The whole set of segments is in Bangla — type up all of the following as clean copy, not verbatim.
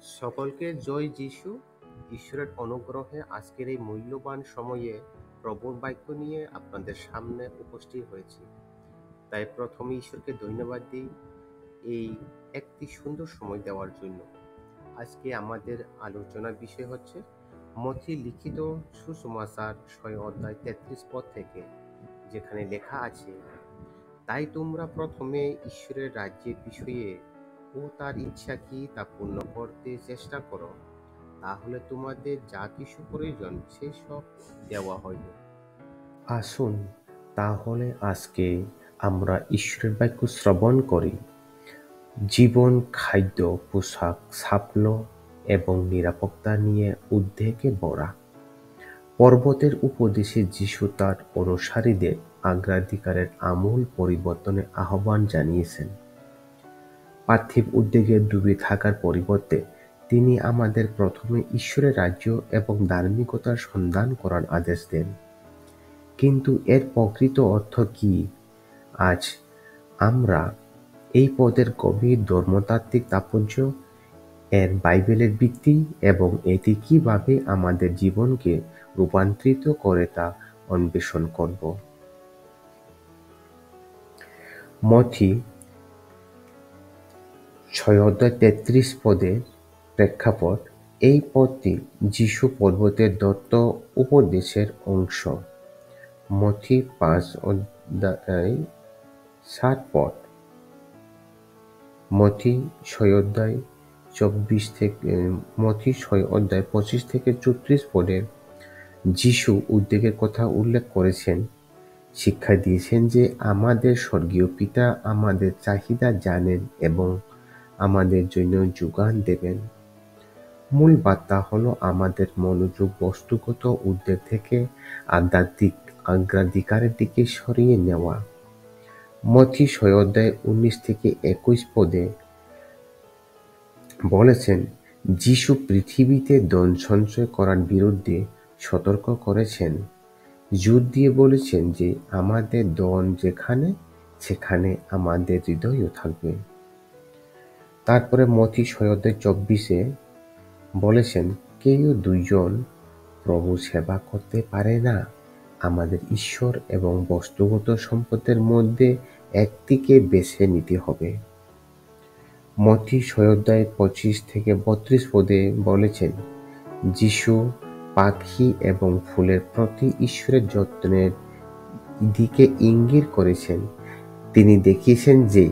সকলকে জয় যিশু। ঈশ্বরের অনুগ্রহে আজকের এই মূল্যবান সময়ে প্রভুর বাক্য নিয়ে আপনাদের সামনে উপস্থিত হয়েছি। তাই প্রথমে ঈশ্বরকে ধন্যবাদ দিই এই একটি সুন্দর সময় দেওয়ার জন্য। আজকে আমাদের আলোচনার বিষয় হচ্ছে মথি লিখিত সুসমাচার 6 অধ্যায় 33 পদ থেকে, যেখানে লেখা আছে, তাই তোমরা প্রথমে ঈশ্বরের রাজ্যের বিষয়ে ও তার ইচ্ছা কি তা পূর্ণ করতে চেষ্টা করো, তাহলে তোমাদের যা কিছু প্রয়োজন সেসব দেওয়া হইবে। আসুন তাহলে আজকে আমরা ঈশ্বরের বাক্য শ্রবণ করি। জীবন, খাদ্য, পোশাক, সাফল্য এবং নিরাপত্তা নিয়ে উদ্বেগে ভরা। পর্বতের উপদেশে যিশু তার অনুসারীদের অগ্রাধিকারের আমূল পরিবর্তনের আহ্বান জানিয়েছেন। পার্থিব উদ্বেগে ডুবে থাকার পরিবর্তে তিনি আমাদের প্রথমে ঈশ্বরের রাজ্য এবং ধার্মিকতার সন্ধান করার আদেশ দেন। কিন্তু এর প্রকৃত অর্থ কি? আজ আমরা এই পদের গভীর ধর্মতাত্ত্বিক তাৎপর্য, এর বাইবেলের ভিত্তি এবং এটি কিভাবে আমাদের জীবনকে রূপান্তরিত করে তা অন্বেষণ করব। মথি 6 অধ্যায় 33 পদে প্রেক্ষাপট। এই পদটি যিশু পর্বতের দত্ত উপদেশের অংশ। মথি 5 অধ্যায় 7 পদ, মথি 6 অধ্যায় 25 থেকে 34 পদে যিশু উদ্বেগের কথা উল্লেখ করেছেন, শিক্ষা দিয়েছেন যে আমাদের স্বর্গীয় পিতা আমাদের চাহিদা জানেন এবং আমাদের জন্য যোগান দেবেন। মূল বার্তা হলো আমাদের মনোযোগ বস্তুগত উদ্বেগ থেকে আধ্যাত্মিক অগ্রাধিকারের দিকে সরিয়ে নেওয়া। মথি 6 অধ্যায় 19 থেকে 21 পদে বলেছেন, যিশু পৃথিবীতে ধন সঞ্চয় করার বিরুদ্ধে সতর্ক করেছেন, জোর দিয়ে বলেছেন যে আমাদের ধন যেখানে, সেখানে আমাদের হৃদয়ও থাকবে। তারপরে মথি 6 অধ্যায় 24 বলেছেন, কেউ দুইজন প্রভু সেবা করতে পারে না। আমাদের ঈশ্বর এবং বস্তুগত সম্পদের মধ্যে একটিকে বেছে নিতে হবে। মথি 6 অধ্যায় 25 থেকে 32 পদে বলেছেন, যিশু পাখি এবং ফুলের প্রতি ঈশ্বরের যত্নের দিকে ইঙ্গিত করেছেন। তিনি দেখিয়েছেন যে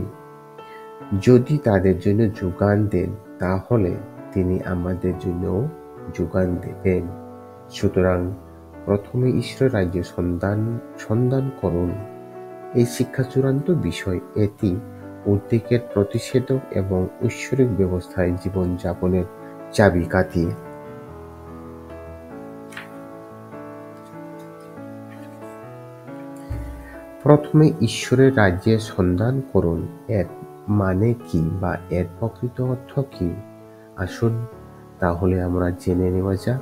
যদি তাদের জন্য যোগান দেন, তাহলে তিনি আমাদের জন্যও যোগান দেবেন। সুতরাং প্রথমে ঈশ্বরের রাজ্য সন্ধান করুন। এই শিক্ষা চূড়ান্ত বিষয়। এটি উদ্বেগের প্রতিষেধক এবং ঐশ্বরিক ব্যবস্থায় জীবনযাপনের চাবিকাঠি। প্রথমে ঈশ্বরের রাজ্যের সন্ধান করুন। এর মানে কি বা এর প্রকৃত অর্থ কি? আসুন তাহলে আমরা জেনে নেওয়া যাক।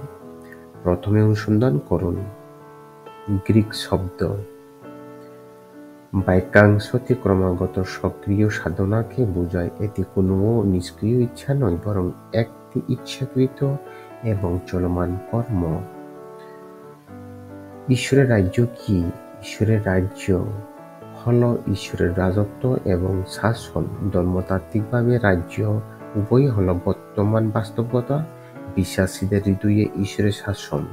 প্রথমে অনুসন্ধান করুন গ্রিক শব্দ। বাক্যাংশটি ক্রমাগত সক্রিয় সাধনাকে বোঝায়। এটি কোনো নিষ্ক্রিয় ইচ্ছা নয়, বরং একটি ইচ্ছাকৃত এবং চলমান কর্ম। ঈশ্বরের রাজ্য কি? ঈশ্বরের রাজ্য হল ঈশ্বরের রাজত্ব এবং শাসন। ধর্মতাত্ত্বিকভাবে রাজ্য উভয়ই হল বর্তমান বাস্তবতা, বিশ্বাসীদের হৃদয়ে ঈশ্বরের শাসন।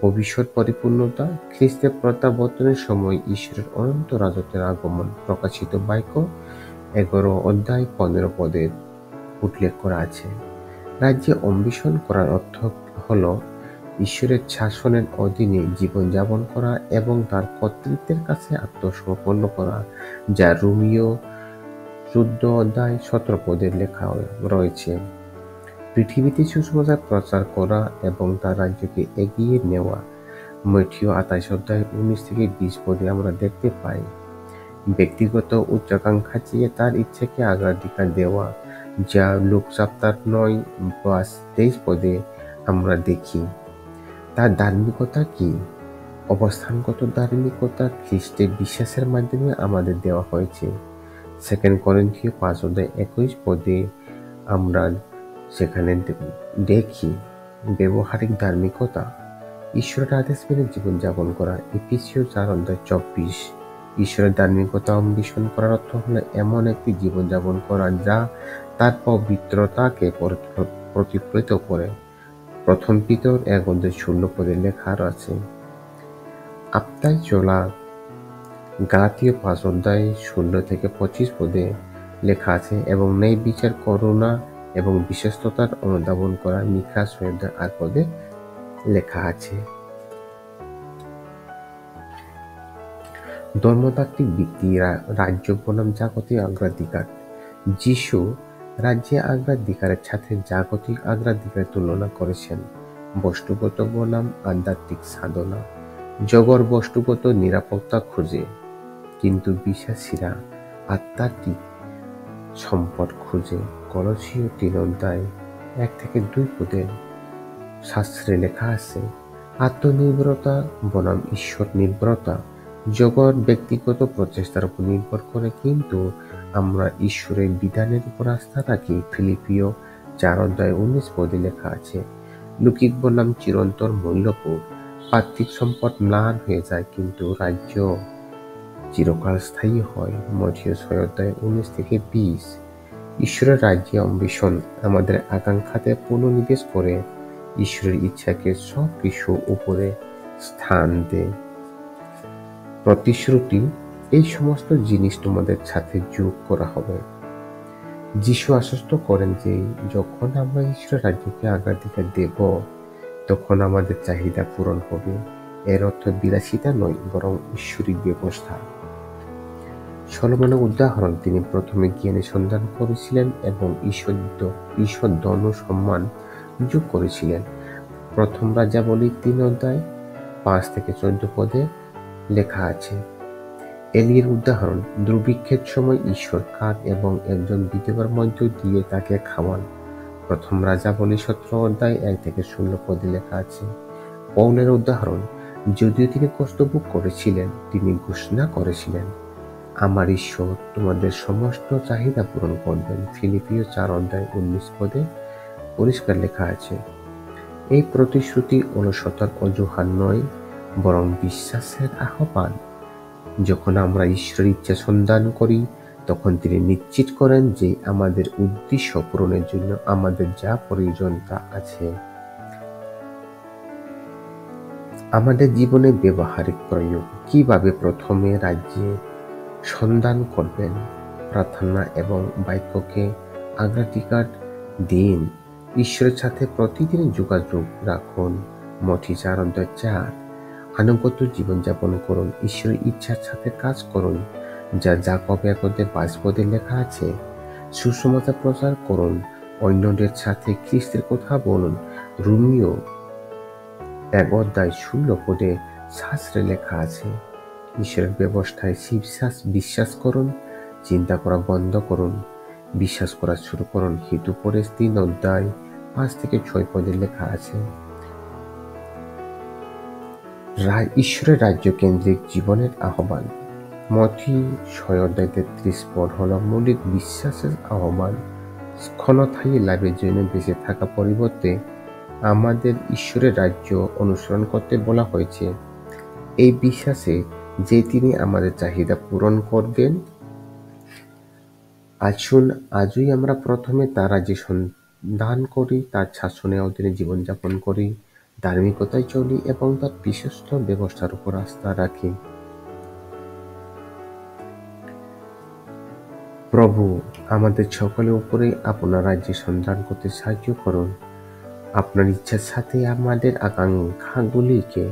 ভবিষ্যৎ পরিপূর্ণতা, খ্রিস্টের প্রত্যাবর্তনের সময় ঈশ্বরের অনন্ত রাজত্বের আগমন। প্রকাশিত বাক্য 11 অধ্যায় 15 পদে উল্লেখ করা আছে। রাজ্যে অন্বেষণ করার অর্থ হল ঈশ্বরের শাসনের অধীনে জীবনযাপন করা এবং তার কর্তৃত্বের কাছে আত্মসমর্পণ করা, যা রোমীয় 14 অধ্যায় 17 পদে লেখা রয়েছে। পৃথিবীতে সুসমাচার প্রচার করা এবং তার রাজ্যকে এগিয়ে নেওয়া। মথিও 28 অধ্যায় 19 থেকে 20 পদে আমরা দেখতে পাই। ব্যক্তিগত উচ্চাকাঙ্ক্ষা চেয়ে তার ইচ্ছাকে অগ্রাধিকার দেওয়া, যা লুক 9:23 পদে আমরা দেখি। তার ধার্মিকতা কি? অবস্থানগত ধার্মিকতা খ্রিস্টে বিশ্বাসের মাধ্যমে আমাদের দেওয়া হয়েছে। 2 করিন্থীয় 5 অধ্যায় 21 পদে আমরা সেখানে দেখি ব্যবহারিক ধার্মিকতা, ঈশ্বরের আদেশ মেনে জীবনযাপন করা। এফেসীয় 4:24। ঈশ্বরের ধার্মিকতা অন্বেষণ করার অর্থ হলো এমন একটি জীবনযাপন করা যা তার পবিত্রতাকে প্রতিফলিত করে। প্রথম পিতর 1:16 লেখা আছে, আত্মায় চলা। গালাতীয় 5:0-25 লেখা আছে, এবং ন্যায় বিচার, করুণা এবং বিশ্বস্ততার অনুধাবন করা। মিকা 6:8 লেখা আছে। ধর্মতাত্ত্বিক ব্যক্তি রাজ্য বনাম জাগতিক অগ্রাধিকার। যিশু রাজ্যে অগ্রাধিকারের সাথে জাগতিক অগ্রাধিকারের তুলনা করেছেন। বস্তুগত বনাম আধ্যাত্মিক সাধনা। জগৎ বস্তুগত নিরাপত্তা খোঁজে, কিন্তু বিশ্বাসীরা আধ্যাত্মিক সম্পদ খোঁজে। কলসীয় 3:1-2 শাস্ত্রে লেখা আছে, আত্মনির্ভরতা বনাম ঈশ্বর নির্ভরতা। জগৎ ব্যক্তিগত প্রচেষ্টার উপর নির্ভর করে, কিন্তু আমরা ঈশ্বরের বিধানের উপর আস্থা রাখি। ফিলিপিও 4:19 লেখা আছে, লৌকিক বনাম চিরন্তন মূল্যবোধ। পার্থিব সম্পদ ম্লান হয়ে যায়, কিন্তু রাজ্য চিরকাল স্থায়ী হয়। মথিও 6:19-20। ঈশ্বরের রাজ্যে অন্বেষণ আমাদের আকাঙ্ক্ষাতে পুনর্নিবেশ করে, ঈশ্বরের ইচ্ছাকে সব কিছু উপরে স্থান দেয়। প্রতিশ্রুতি, এই সমস্ত জিনিস তোমাদের সাথে যোগ করা হবে। যিশু আশ্বস্ত করেন যে যখন আমরা ঈশ্বরের রাজ্যকে অগ্রাধিকার দেব, তখন আমাদের চাহিদা পূরণ হবে। এর অর্থ বিলাসিতা নয়, বরং ঈশ্বরিক ব্যবস্থা। সলোমনের উদাহরণ, তিনি প্রথমে জ্ঞানের সন্ধান করেছিলেন এবং ঈশ্বর ধন ও সম্মান যোগ করেছিলেন। প্রথম রাজাবলী 3:5-14 লেখা আছে। এলির উদাহরণ, দুর্ভিক্ষের সময় ঈশ্বর কাঠ এবং একজন বিধবার মধ্য দিয়ে তাকে খাওয়ান। প্রথম রাজাবলী 17:1-16 লেখা আছে। পৌলের উদাহরণ, যদিও তিনি কষ্ট ভোগ করেছিলেন, তিনি ঘোষণা করেছিলেন, আমার ঈশ্বর তোমাদের সমস্ত চাহিদা পূরণ করবেন। ফিলিপিও 4:19 পরিষ্কার লেখা আছে। এই প্রতিশ্রুতি অলসতার অজুহাত নয়, বরং বিশ্বাসের আহ্বান। যখন আমরা ঈশ্বরের ইচ্ছা সন্ধান করি, তখন তিনি নিশ্চিত করেন যে আমাদের উদ্দেশ্য পূরণের জন্য আমাদের যা প্রয়োজন তা আছে। আমাদের জীবনে ব্যবহারিক প্রয়োগ। কিভাবে প্রথমে রাজ্যে সন্ধান করবেন? প্রার্থনা এবং বাক্যকে অগ্রাধিকার দিন। ঈশ্বরের সাথে প্রতিদিন যোগাযোগ রাখুন। মথি 4:4। আনুগত্য জীবনযাপন করুন। ঈশ্বরের ইচ্ছার সাথে কাজ করুন, যা যাকব 1:22 লেখা আছে। সুসমাচার প্রচার করুন। অন্যদের সাথে খ্রিস্টের কথা বলুন। রোমীয় 1:16 শাস্ত্রে লেখা আছে। ঈশ্বরের ব্যবস্থায় বিশ্বাস করুন। চিন্তা করা বন্ধ করুন, বিশ্বাস করা শুরু করুন। হিতুপদেশ 3:5-6 লেখা আছে। ঈশ্বরের রাজ্য কেন্দ্রিক জীবনের আহ্বান। মথি 6:33 হল মৌলিক বিশ্বাসের আহ্বান। ক্ষণস্থায়ী লাভের জন্য বেঁচে থাকা পরিবর্তে আমাদের ঈশ্বরের রাজ্য অনুসরণ করতে বলা হয়েছে, এই বিশ্বাসে যে তিনি আমাদের চাহিদা পূরণ করবেন। আসুন আজই আমরা প্রথমে তার রাজ্যে সন্ধান করি, তার শাসনের অধীনে জীবনযাপন করি, ধার্মিকতায় চলি এবং তার বিশ্বস্ত ব্যবস্থার উপর আস্থা রাখি। প্রভু, আমাদের সকলের উপরে আপনার রাজ্যে সন্ধান করতে সাহায্য করুন। আপনার ইচ্ছার সাথে আমাদের আকাঙ্ক্ষাগুলিকে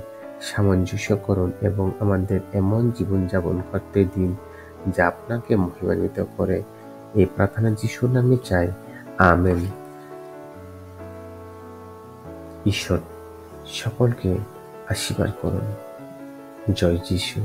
সামঞ্জস্য করুন এবং আমাদের এমন জীবনযাপন করতে দিন যা আপনাকে মহিমান্বিত করে। এই প্রার্থনা যিশুর নামে চাই, আমেন। ঈশ্বর সকলকে আশীর্বাদ করুন। জয় যিশু।